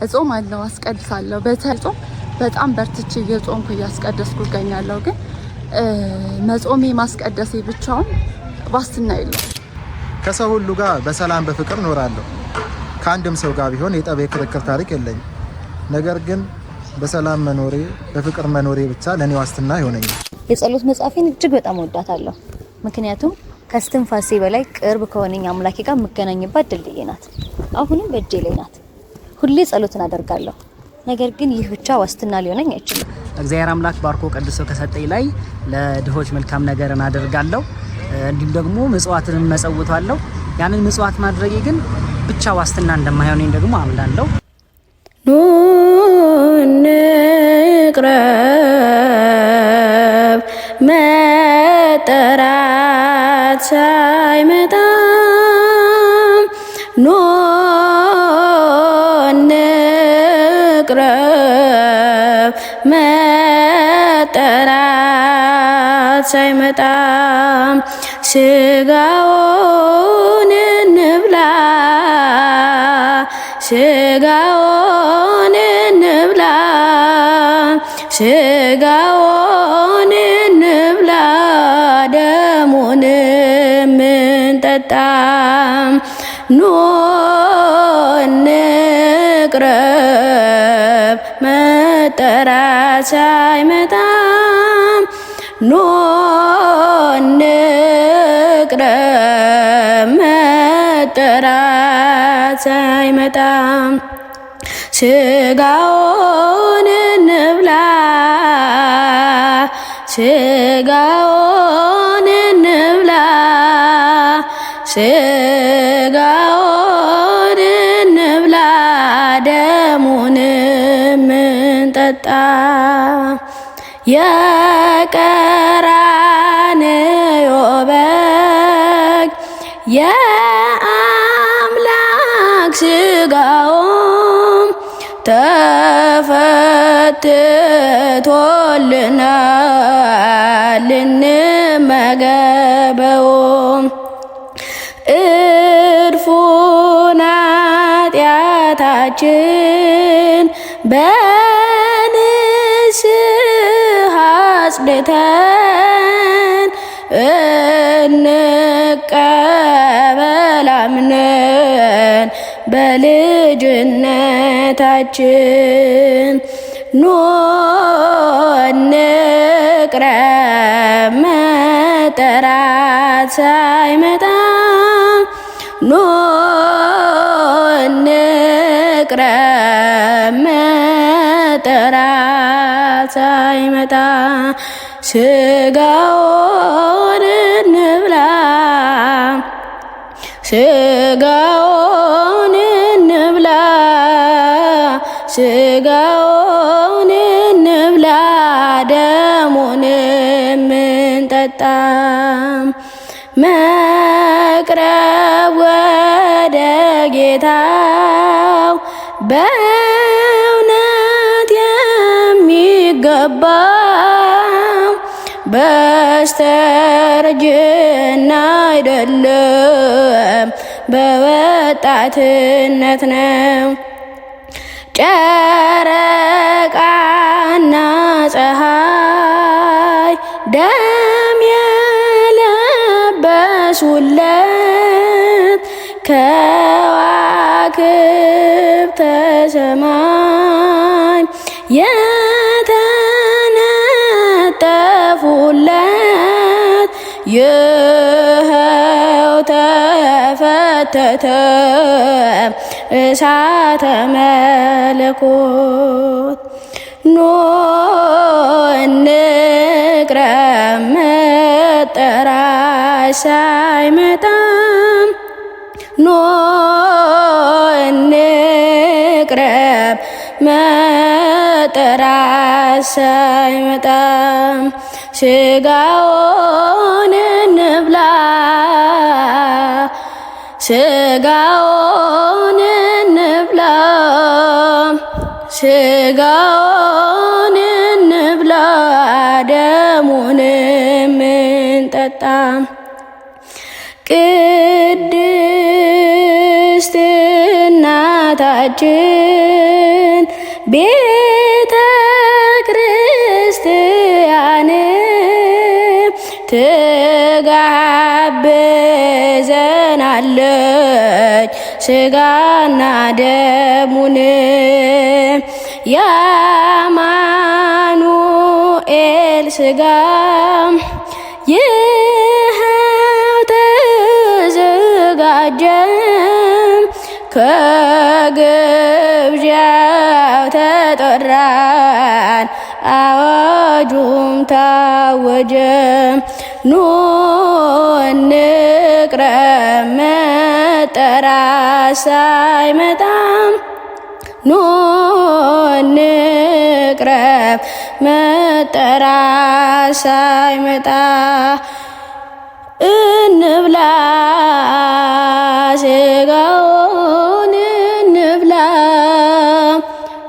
እጾማለሁ፣ አስቀድሳለሁ። በተጾም በጣም በርትቼ እየጾምኩ እያስቀደስኩ እገኛለሁ። ግን መጾሜ ማስቀደሴ ብቻውን ዋስትና የለውም። ከሰው ሁሉ ጋር በሰላም በፍቅር እኖራለሁ። ከአንድም ሰው ጋር ቢሆን የጠብ ክርክር ታሪክ የለኝም። ነገር ግን በሰላም መኖሬ በፍቅር መኖሬ ብቻ ለኔ ዋስትና ይሆነኛል። የጸሎት መጽሐፌን እጅግ በጣም ወዳታለሁ። ምክንያቱም ከስትንፋሴ በላይ ቅርብ ከሆነኝ አምላኬ ጋር የምገናኝባት ድልድይ ናት። አሁንም በእጄ ላይ ናት። ሁሌ ጸሎትን አደርጋለሁ። ነገር ግን ይህ ብቻ ዋስትና ሊሆነኝ አይችልም። እግዚአብሔር አምላክ ባርኮ ቀድሶ ከሰጠኝ ላይ ለድሆች መልካም ነገርን አደርጋለሁ። እንዲሁም ደግሞ ምጽዋትን መጸውታለሁ። ያንን ምጽዋት ማድረጌ ግን ብቻ ዋስትና እንደማይሆነኝ ደግሞ አምናለሁ። ኑ እንቅረብ መጠራት ሳይመጣ ኑ እንቅረብ መጠራት ሳይመጣ ስጋውን እንብላ ስጋውን እንብላ ስጋውን እንብላ ደሙንም እንጠጣ ኑ እንቅረብ መጠራት ሳይመጣ ኑ እንቅረብ መጠራት ሳይመጣ ስጋውን እንብላ ስጋውን እንብላ ስጋውን እንብላ ደሙንም እንጠጣ የቀራንዮ በግ የአምላክ ስጋው ተፈትቶልናል እንመገበው እድፉን ኃጢአታችን በንስሐ አጽድተን እንቀበል አምነን በልጅነታችን ኑ እንቅረብ መጠራት ሳይመጣ ኑ እንቅረብ መጠራት ሳይመጣ ስጋውን እንብላ ስጋውን እንብላ ስጋውን እንብላ ደሙንም እንጠጣ መቅረብ ወደ ጌታው በእውነት የሚገባው በስተርጅና አይደለም በወጣትነት ነው። ጨረቃና ፀሐይ ደም የለበሱለት ከዋክብተ ሰማይ የተነጠፉለት ይኸው ተፈተተ እሳተ መለኮት ኑ እንቅረብ መጠራት ሳይመጣ ኑ እንቅረብ መጠራት ሳይመጣ ስጋውን እንብላ ስጋውን እንብላ ስጋውን እንብላ ደሙንም እንጠጣ ቅድስት እናታችን ቤተ ክርስቲያን ትጋብዘናለች ስጋና ደሙን የአማኑኤል ስጋ ይኸው ተዘጋጀ ከግብዣው ተጠራን አዋጁም ታወጀ ኑ እንቅረብ መጠራት ሳይመጣ ኑ እንቅረብ መጠራት ሳይመጣ እንብላ ስጋውን እንብላ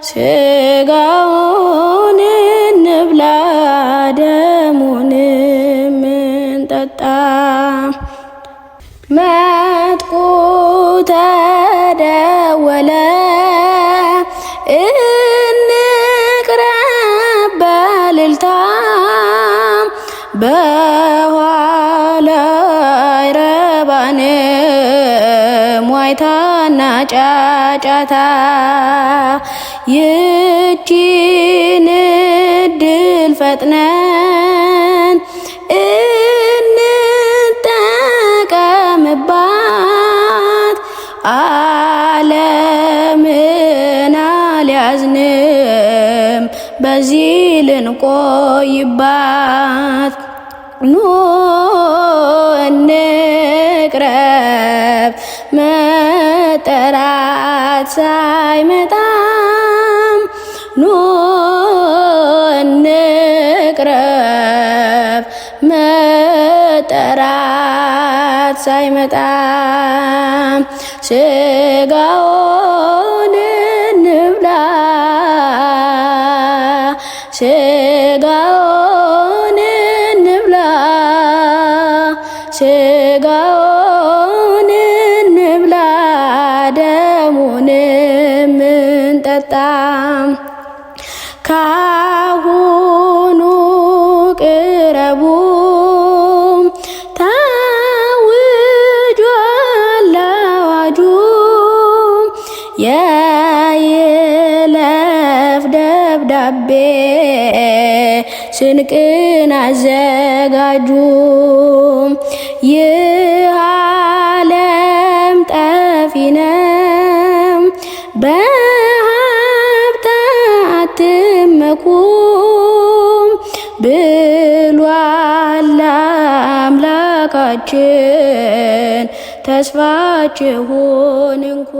ስጋውን እንብላ ደሙን እንጠጣ መጥቁ ተደወለ እንቅረብ በእልልታ በኋላ አይረባንም ዋይታና ጫጫታ ይቺን እድል ፈጥነን እንጠቀምባት ዓለምን አልያዝንም በዚህ ልንቆይባት ኑ እንቅረብ መጠራት ሳይመጣ ኑ እንቅረብ መጠራት ሳይመጣ ስጋውን እንብላ ስጋውን እንብላ ስጋውን እንብላ ደሙንም እንጠጣ ካሁኑ ቅረቡ ታውጇል አዋጁ የይለፍ ደብዳቤ ስንቅን አዘጋጁ ይህ ዓለም ጠፊ ነው በሀብት አትመኩ ብሏል አምላካችን ተስፋችሁን እንኩ።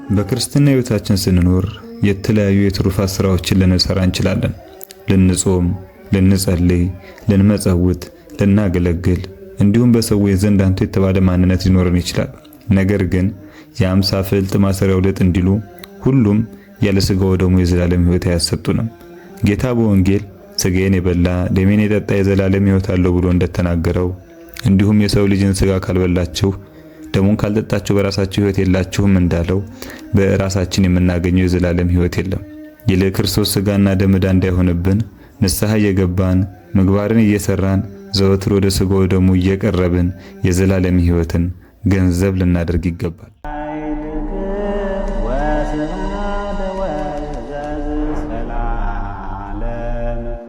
በክርስትና ሕይወታችን ስንኖር የተለያዩ የትሩፋት ስራዎችን ልንሰራ እንችላለን። ልንጾም፣ ልንጸልይ፣ ልንመጸውት፣ ልናገለግል እንዲሁም በሰዎች ዘንድ አንቱ የተባለ ማንነት ሊኖረን ይችላል። ነገር ግን የአምሳ ፍልጥ ማሰሪያው ልጥ እንዲሉ ሁሉም ያለ ሥጋው ደሙ የዘላለም ሕይወት አያሰጡንም። ጌታ በወንጌል ሥጋዬን የበላ ደሜን የጠጣ የዘላለም ሕይወት አለው ብሎ እንደተናገረው እንዲሁም የሰው ልጅን ሥጋ ካልበላችሁ ደሙን ካልጠጣችሁ በራሳችሁ ሕይወት የላችሁም እንዳለው በራሳችን የምናገኘው የዘላለም ሕይወት የለም። ይልቅ ክርስቶስ ሥጋና ደም ዕዳ እንዳይሆንብን ንስሐ እየገባን ምግባርን እየሰራን ዘወትር ወደ ሥጋው ደሙ እየቀረብን የዘላለም ሕይወትን ገንዘብ ልናደርግ ይገባል።